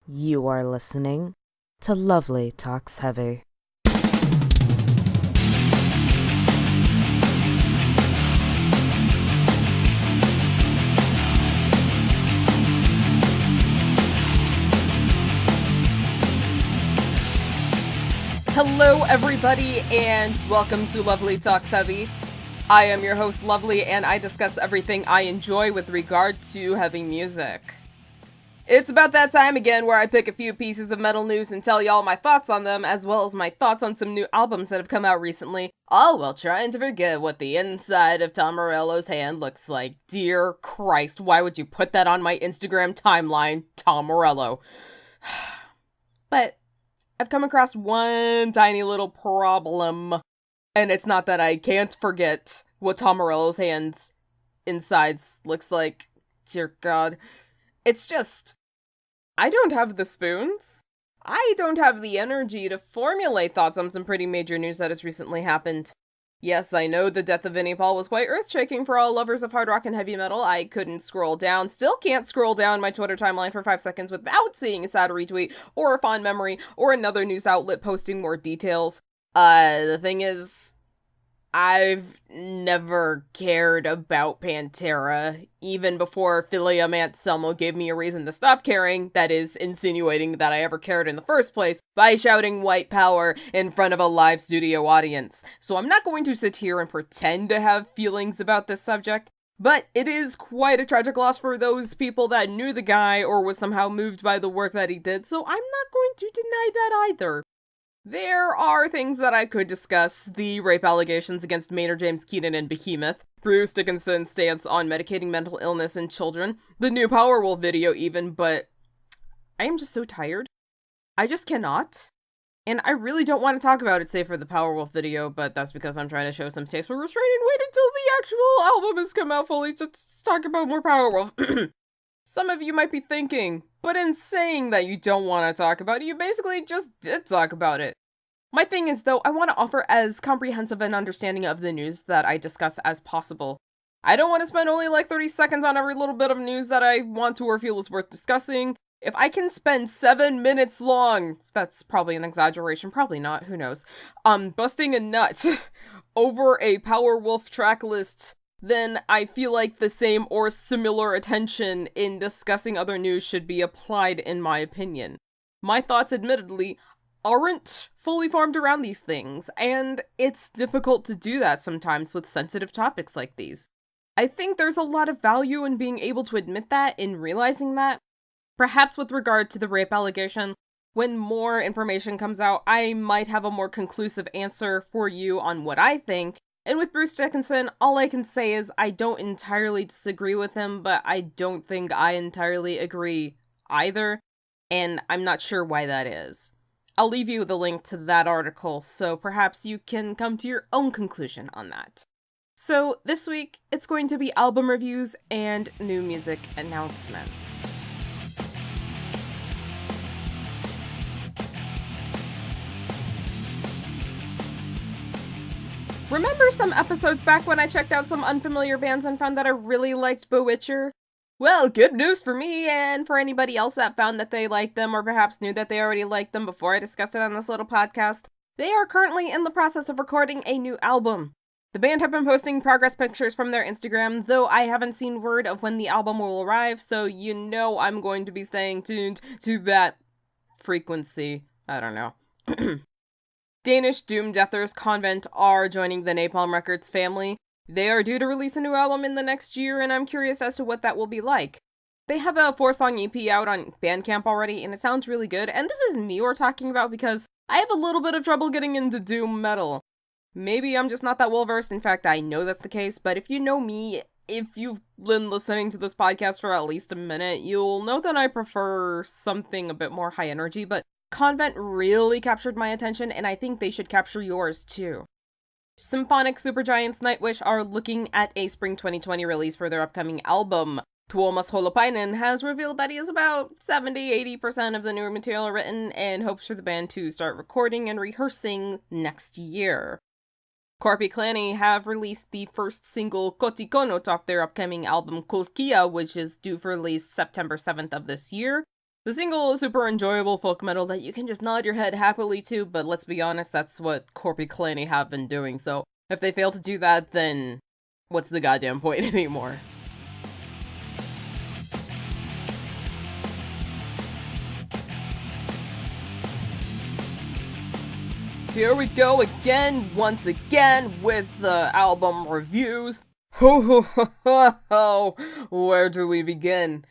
You are listening to Lovely Talks Heavy. Hello, everybody, and welcome to Lovely Talks Heavy. I am your host, Lovely, and I discuss everything I enjoy with regard to heavy music. It's about that time again where I pick a few pieces of metal news and tell y'all my thoughts on them, as well as my thoughts on some new albums that have come out recently, all while trying to forget what the inside of Tom Morello's hand looks like. Dear Christ, why would you put that on my Instagram timeline, Tom Morello? But I've come across one tiny little problem, and it's not that I can't forget what Tom Morello's hands insides looks like. Dear God. It's just, I don't have the spoons. I don't have the energy to formulate thoughts on some pretty major news that has recently happened. Yes, I know the death of Vinnie Paul was quite earth-shaking for all lovers of hard rock and heavy metal. I couldn't scroll down, still can't scroll down my Twitter timeline for 5 seconds without seeing a sad retweet, or a fond memory, or another news outlet posting more details. The thing is, I've never cared about Pantera, even before Philium Anselmo gave me a reason to stop caring, that is, insinuating that I ever cared in the first place, by shouting white power in front of a live studio audience. So I'm not going to sit here and pretend to have feelings about this subject, but it is quite a tragic loss for those people that knew the guy or was somehow moved by the work that he did, so I'm not going to deny that either. There are things that I could discuss: the rape allegations against Maynard James Keenan and Behemoth, Bruce Dickinson's stance on medicating mental illness in children, the new Powerwolf video even, but I am just so tired. I just cannot. And I really don't want to talk about it, save for the Powerwolf video, but that's because I'm trying to show some tasteful restraint and wait until the actual album has come out fully to talk about more Powerwolf. Some of you might be thinking, but in saying that you don't want to talk about it, you basically just did talk about it. My thing is, though, I want to offer as comprehensive an understanding of the news that I discuss as possible. I don't want to spend only like 30 seconds on every little bit of news that I want to or feel is worth discussing. If I can spend 7 minutes long, that's probably an exaggeration, probably not, who knows, busting a nut over a Powerwolf track list, then I feel like the same or similar attention in discussing other news should be applied, in my opinion. My thoughts, admittedly, aren't fully formed around these things, and it's difficult to do that sometimes with sensitive topics like these. I think there's a lot of value in being able to admit that, in realizing that. Perhaps with regard to the rape allegation, when more information comes out, I might have a more conclusive answer for you on what I think. And with Bruce Dickinson, all I can say is I don't entirely disagree with him, but I don't think I entirely agree either, and I'm not sure why that is. I'll leave you the link to that article, so perhaps you can come to your own conclusion on that. So this week, it's going to be album reviews and new music announcements. Remember some episodes back when I checked out some unfamiliar bands and found that I really liked Bewitcher? Well, good news for me and for anybody else that found that they liked them or perhaps knew that they already liked them before I discussed it on this little podcast. They are currently in the process of recording a new album. The band have been posting progress pictures from their Instagram, though I haven't seen word of when the album will arrive, so you know I'm going to be staying tuned to that frequency. I don't know. Danish doom deathers Convent are joining the Napalm Records family. They are due to release a new album in the next year, and I'm curious as to what that will be like. They have a 4-song EP out on Bandcamp already, and it sounds really good, and this is me we're talking about because I have a little bit of trouble getting into doom metal. Maybe I'm just not that well versed, in fact I know that's the case, but if you know me, if you've been listening to this podcast for at least a minute, you'll know that I prefer something a bit more high energy, but Convent really captured my attention, and I think they should capture yours too. Symphonic Supergiant's Nightwish are looking at a spring 2020 release for their upcoming album. Tuomas Holopainen has revealed that he has about 70-80% of the new material written and hopes for the band to start recording and rehearsing next year. Korpi Clanny have released the first single Kotikonot off their upcoming album Kulkia, which is due for release September 7th of this year. The single is super enjoyable folk metal that you can just nod your head happily to, but let's be honest, that's what Corpy Clanny have been doing, so if they fail to do that, then what's the goddamn point anymore? Here we go again, once again, with the album reviews. Ho ho ho ho ho! Where do we begin?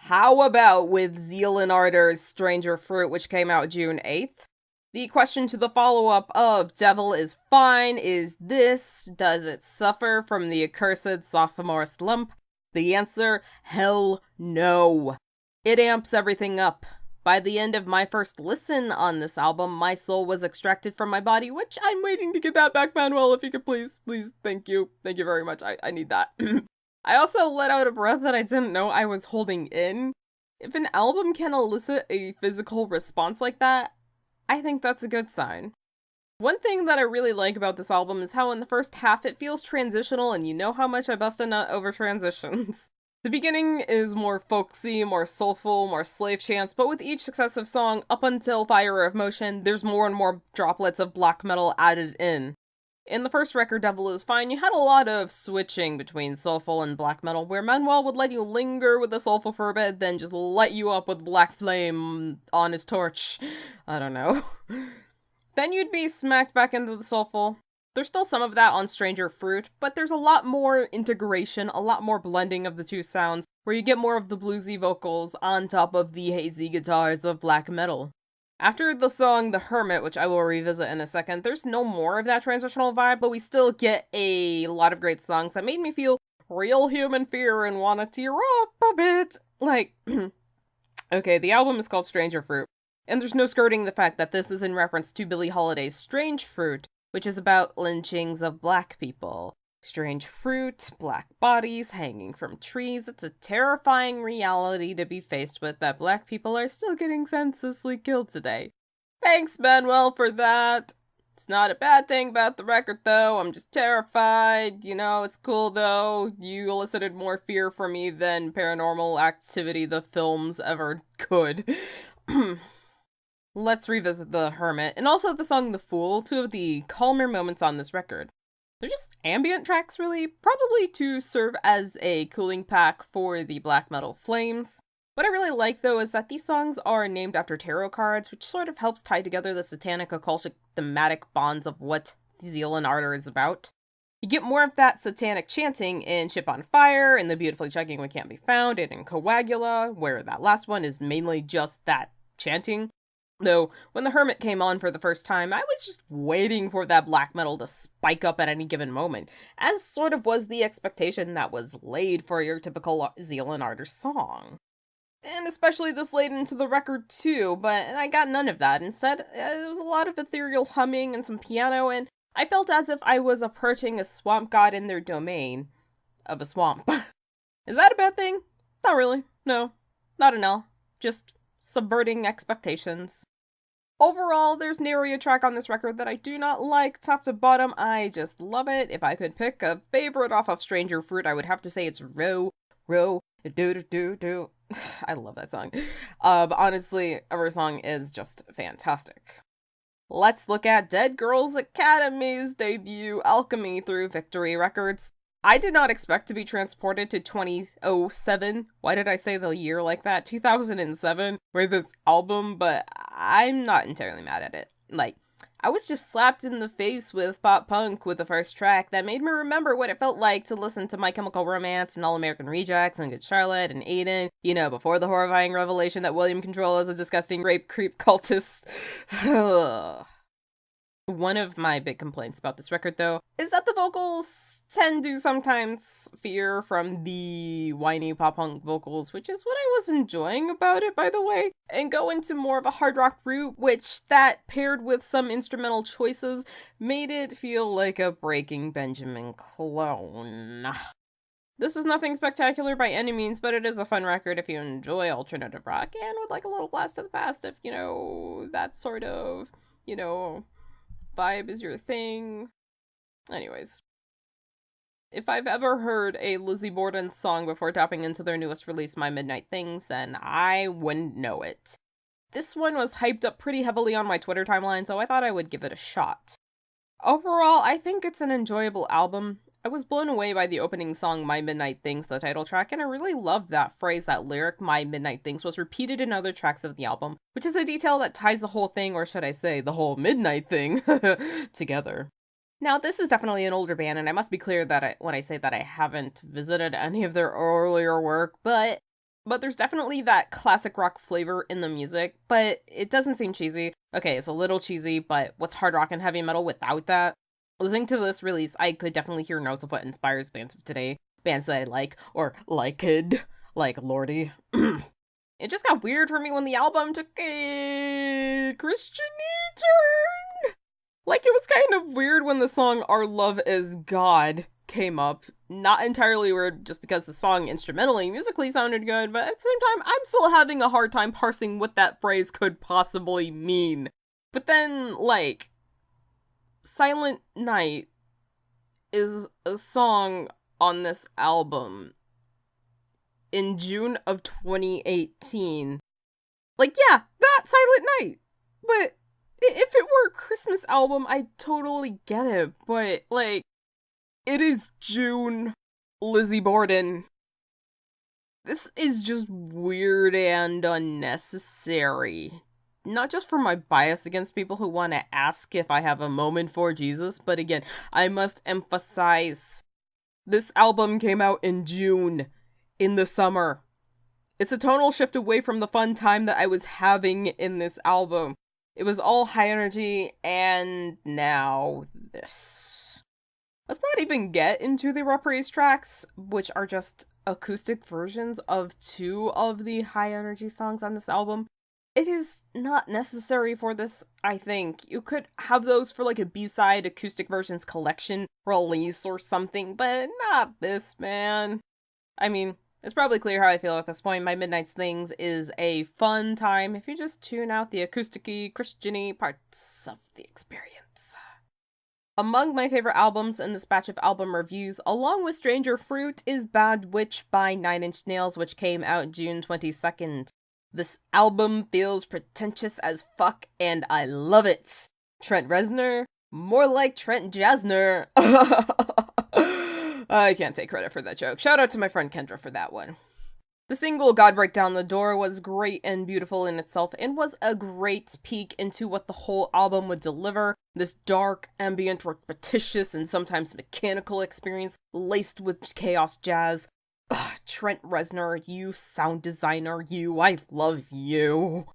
How about with Zeal and Ardor's Stranger Fruit, which came out June 8th? The question to the follow-up of Devil is Fine is this: does it suffer from the accursed sophomore slump? The answer, hell no. It amps everything up. By the end of my first listen on this album, my soul was extracted from my body, which I'm waiting to get that back, Manuel, if you could please, thank you. Thank you very much, I need that. I also let out a breath that I didn't know I was holding in. If an album can elicit a physical response like that, I think that's a good sign. One thing that I really like about this album is how in the first half it feels transitional, and you know how much I bust a nut over transitions. The beginning is more folksy, more soulful, more slave chants, but with each successive song, up until Fire of Motion, there's more and more droplets of black metal added in. In the first record, Devil is Fine, you had a lot of switching between soulful and black metal, where Manuel would let you linger with the soulful for a bit, then just light you up with black flame on his torch. I don't know. Then you'd be smacked back into the soulful. There's still some of that on Stranger Fruit, but there's a lot more integration, a lot more blending of the two sounds, where you get more of the bluesy vocals on top of the hazy guitars of black metal. After the song The Hermit, which I will revisit in a second, there's no more of that transitional vibe, but we still get a lot of great songs that made me feel real human fear and want to tear up a bit. Like, okay, the album is called Stranger Fruit, and there's no skirting the fact that this is in reference to Billie Holiday's Strange Fruit, which is about lynchings of black people. Strange fruit, black bodies hanging from trees. It's a terrifying reality to be faced with, that black people are still getting senselessly killed today. Thanks, Manuel, for that. It's not a bad thing about the record, though. I'm just terrified. You know, it's cool, though. You elicited more fear from me than Paranormal Activity, the films, ever could. Let's revisit The Hermit, and also the song The Fool, two of the calmer moments on this record. They're just ambient tracks, really, probably to serve as a cooling pack for the black metal flames. What I really like, though, is that these songs are named after tarot cards, which sort of helps tie together the satanic occultic thematic bonds of what Zeal and Ardor is about. You get more of that satanic chanting in Ship on Fire, and The Beautifully Chugging What Can't Be Found, and in Coagula, where that last one is mainly just that chanting. Though, when The Hermit came on for the first time, I was just waiting for that black metal to spike up at any given moment, as sort of was the expectation that was laid for your typical Zeal and Ardor song. And especially this late into the record too, but I got none of that. Instead, it was a lot of ethereal humming and some piano, and I felt as if I was approaching a swamp god in their domain of a swamp. Is that a bad thing? Not really. No. Not an L. Just subverting expectations. Overall, there's nary a track on this record that I do not like, top to bottom. I just love it. If I could pick a favorite off of Stranger Fruit, I would have to say it's Row, do do do do. I love that song. But honestly, every song is just fantastic. Let's look at Dead Girls Academy's debut, Alchemy, through Victory Records. I did not expect to be transported to 2007. Why did I say the year like that? 2007 with this album, but I'm not entirely mad at it. Like, I was just slapped in the face with pop punk with the first track that made me remember what it felt like to listen to My Chemical Romance and All American Rejects and Good Charlotte and Aiden, you know, before the horrifying revelation that William Control is a disgusting rape creep cultist. One of my big complaints about this record, though, is that the vocals tend to sometimes veer from the whiny pop-punk vocals, which is what I was enjoying about it, by the way, and go into more of a hard rock route, which that, paired with some instrumental choices, made it feel like a Breaking Benjamin clone. This is nothing spectacular by any means, but it is a fun record if you enjoy alternative rock, and would like a little blast to the past if, you know, that sort of, you know, vibe is your thing. Anyways. If I've ever heard a Lizzie Borden song before tapping into their newest release, My Midnight Things, then I wouldn't know it. This one was hyped up pretty heavily on my Twitter timeline, so I thought I would give it a shot. Overall, I think it's an enjoyable album. I was blown away by the opening song, My Midnight Things, the title track, and I really loved that phrase, that lyric, My Midnight Things, was repeated in other tracks of the album, which is a detail that ties the whole thing, or should I say, the whole midnight thing, together. Now, this is definitely an older band, and I must be clear that when I say that I haven't visited any of their earlier work, but there's definitely that classic rock flavor in the music, but it doesn't seem cheesy. Okay, it's a little cheesy, but what's hard rock and heavy metal without that? Listening to this release, I could definitely hear notes of what inspires bands of today, bands that I like, or liked, like Lordi. It just got weird for me when the album took a Christian-y turn. Like, it was kind of weird when the song Our Love Is God came up. Not entirely weird just because the song instrumentally, musically sounded good, but at the same time, I'm still having a hard time parsing what that phrase could possibly mean. But then, like, Silent Night is a song on this album in June of 2018. Like, yeah, that Silent Night! But if it were a Christmas album, I'd totally get it, but, like, it is June, Lizzie Borden. This is just weird and unnecessary. Not just for my bias against people who want to ask if I have a moment for Jesus, but again, I must emphasize, this album came out in June, in the summer. It's a tonal shift away from the fun time that I was having in this album. It was all high energy, and now this. Let's not even get into the reprise tracks, which are just acoustic versions of 2 of the high energy songs on this album. It is not necessary for this, I think. You could have those for like a B-side acoustic versions collection release or something, but not this, man. I mean, it's probably clear how I feel at this point. My Midnight Things is a fun time if you just tune out the acousticy, Christian-y parts of the experience. Among my favorite albums in this batch of album reviews, along with Stranger Fruit, is Bad Witch by Nine Inch Nails, which came out June 22nd. This album feels pretentious as fuck, and I love it. Trent Reznor? More like Trent Jasner. I can't take credit for that joke. Shout out to my friend Kendra for that one. The single God Break Down the Door was great and beautiful in itself, and was a great peek into what the whole album would deliver. This dark, ambient, repetitious, and sometimes mechanical experience laced with chaos jazz. Ugh, Trent Reznor, you sound designer, I love you.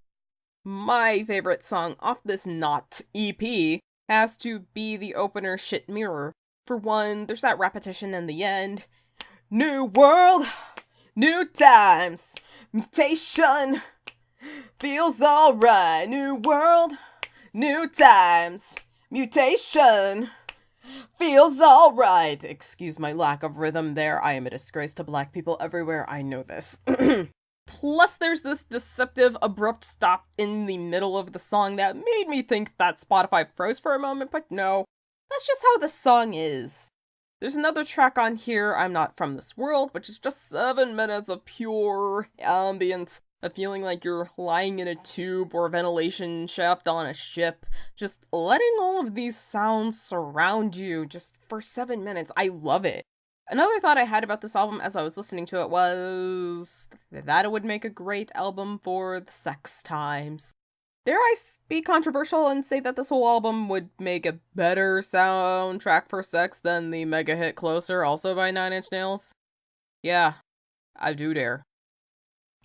My favorite song off this Not EP has to be the opener Shit Mirror. For one, there's that repetition in the end. New world, new times, mutation, feels alright. New world, new times, mutation, feels alright. Excuse my lack of rhythm there. I am a disgrace to black people everywhere. I know this. Plus, there's this deceptive, abrupt stop in the middle of the song that made me think that Spotify froze for a moment, but no. That's just how the song is. There's another track on here, I'm Not From This World, which is just 7 minutes of pure ambience, of feeling like you're lying in a tube or ventilation shaft on a ship, just letting all of these sounds surround you just for 7 minutes. I love it. Another thought I had about this album as I was listening to it was that it would make a great album for the sex times. Dare I be controversial and say that this whole album would make a better soundtrack for sex than the mega hit Closer, also by Nine Inch Nails? Yeah, I do dare.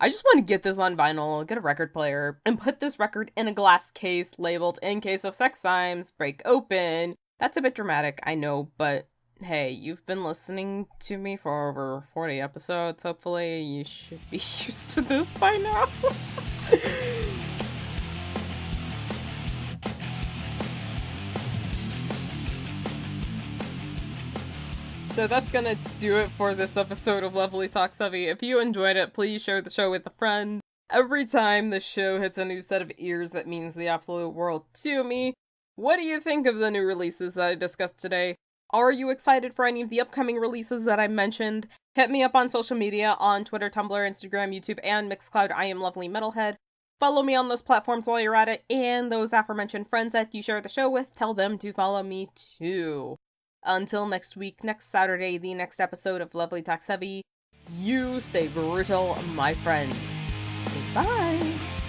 I just want to get this on vinyl, get a record player, and put this record in a glass case labeled In Case of Sex Times, Break Open. That's a bit dramatic, I know, but hey, you've been listening to me for over 40 episodes, hopefully you should be used to this by now. So that's gonna do it for this episode of Lovely Talks Heavy. If you enjoyed it, please share the show with a friend. Every time this show hits a new set of ears, that means the absolute world to me. What do you think of the new releases that I discussed today? Are you excited for any of the upcoming releases that I mentioned? Hit me up on social media on Twitter, Tumblr, Instagram, YouTube, and Mixcloud. I am Lovely Metalhead. Follow me on those platforms while you're at it, and those aforementioned friends that you share the show with, tell them to follow me too. Until next week, next Saturday, the next episode of Lovely Talks Heavy, you stay brutal, my friend. Goodbye!